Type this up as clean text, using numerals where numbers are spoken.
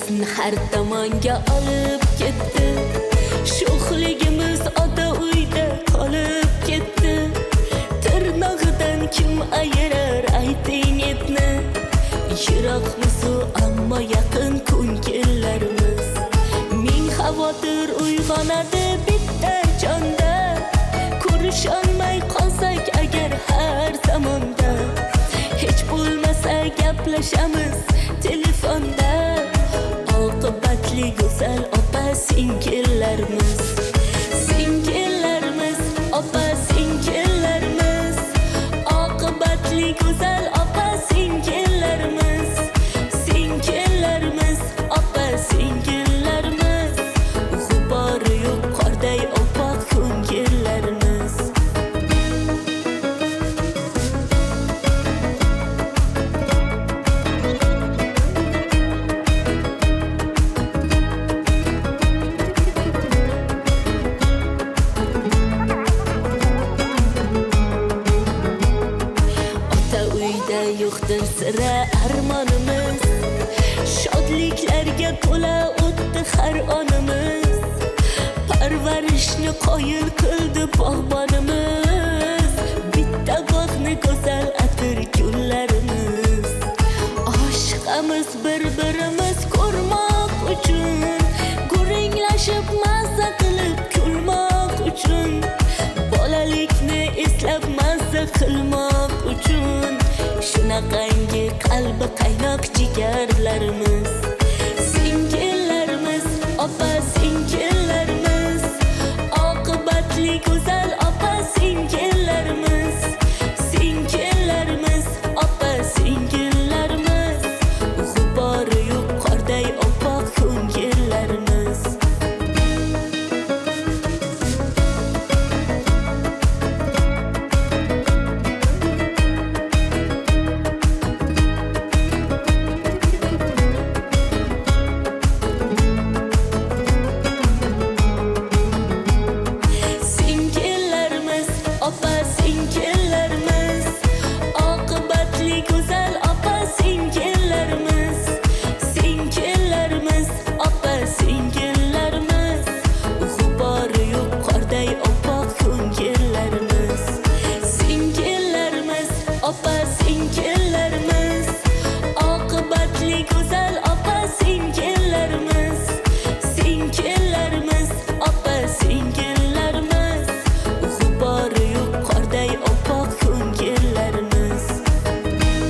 bizni har tomonga olib ketdi. Sho'xligimiz ota uyda qolib ketdi. Tirnog'idan kim ayirar ayting etni. Yiroqmiz ammo yaqin ko'ngillarimiz. Ming xavotir uyg'onadi bitta jonda. Ko'risholmay qolsak agar har zamonda. Hech bo'lmasa gaplashamiz telefonda. Oqibatli go'zal opa singillarimiz. Singillarimiz, opa singillarimiz. Oqibatli go'zal opa singillarimiz. Singillarimiz, opa singillarimiz. G'ubori yo'q qorday opaq ko'ngillarimiz. Yo'qdir sira armonimiz. Shodliklarga to'la o'tdi har onimiz. Parvarishni qoyil qildi bog'bonimiz. Bitta bog'ni go'zal atir gullarimiz. Oshiqamiz bir-birimiz ko'rmoq uchun. Guringlashib mazza qilib kulmoq uchun. Bolalikni eslab mazza qilmoq uchun. Shunaqangi qalbi qaynoq jigarlarimiz.